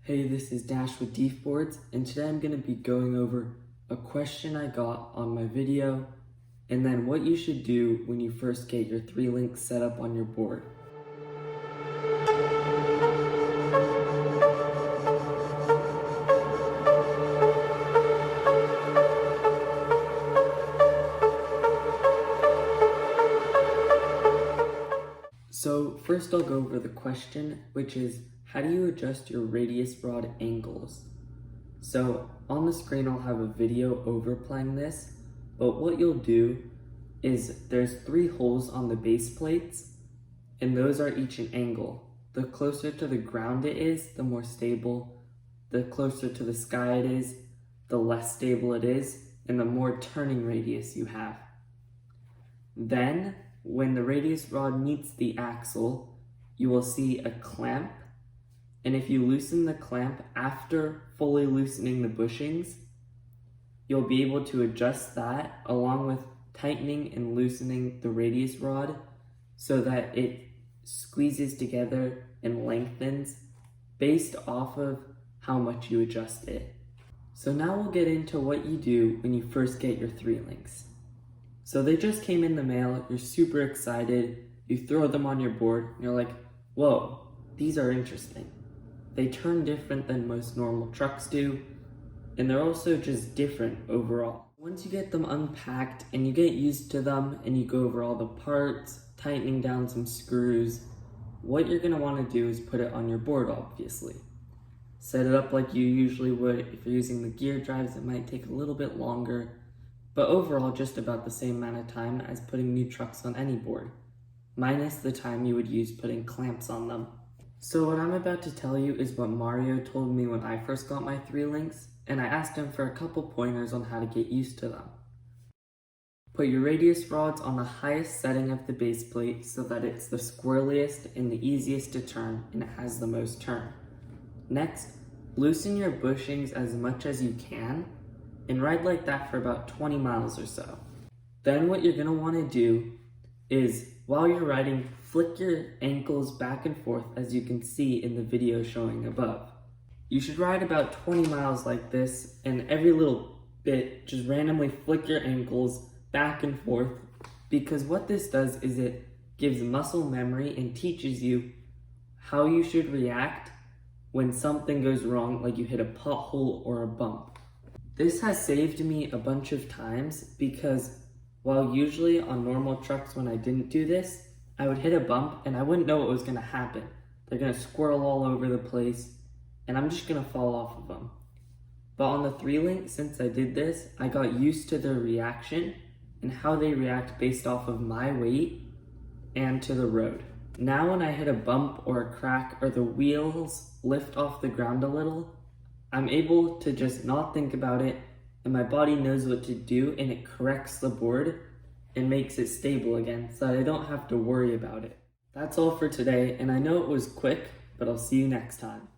Hey, this is Dash with Deef Boards, and today I'm going to be going over a question I got on my video, and then what you should do when you first get your 3links set up on your board. So first I'll go over the question, which is, how do you adjust your radius rod angles? So on the screen I'll have a video overplaying this, but what you'll do is there's 3 holes on the base plates, and those are each an angle. The closer to the ground it is, the more stable. The closer to the sky it is, the less stable it is, and the more turning radius you have. Then, when the radius rod meets the axle, you will see a clamp, and if you loosen the clamp after fully loosening the bushings, you'll be able to adjust that along with tightening and loosening the radius rod so that it squeezes together and lengthens based off of how much you adjust it. So now we'll get into what you do when you first get your 3links. So they just came in the mail, you're super excited, you throw them on your board, and you're like, whoa, these are interesting. They turn different than most normal trucks do, and they're also just different overall. Once you get them unpacked and you get used to them and you go over all the parts, tightening down some screws, what you're gonna wanna do is put it on your board, obviously. Set it up like you usually would. If you're using the gear drives, it might take a little bit longer, but overall just about the same amount of time as putting new trucks on any board, minus the time you would use putting clamps on them. So what I'm about to tell you is what Mario told me when I first got my 3links, and I asked him for a couple pointers on how to get used to them. Put your radius rods on the highest setting of the base plate so that it's the squirreliest and the easiest to turn and it has the most turn. Next, loosen your bushings as much as you can and ride like that for about 20 miles or so. Then what you're going to want to do is, while you're riding, flick your ankles back and forth as you can see in the video showing above. You should ride about 20 miles like this, and every little bit just randomly flick your ankles back and forth, because what this does is it gives muscle memory and teaches you how you should react when something goes wrong, like you hit a pothole or a bump. This has saved me a bunch of times because while usually on normal trucks when I didn't do this, I would hit a bump and I wouldn't know what was going to happen. They're going to squirrel all over the place and I'm just going to fall off of them. But on the 3link, since I did this, I got used to their reaction and how they react based off of my weight and to the road. Now when I hit a bump or a crack or the wheels lift off the ground a little, I'm able to just not think about it, and my body knows what to do, and it corrects the board and makes it stable again so that I don't have to worry about it. That's all for today, and I know it was quick, but I'll see you next time.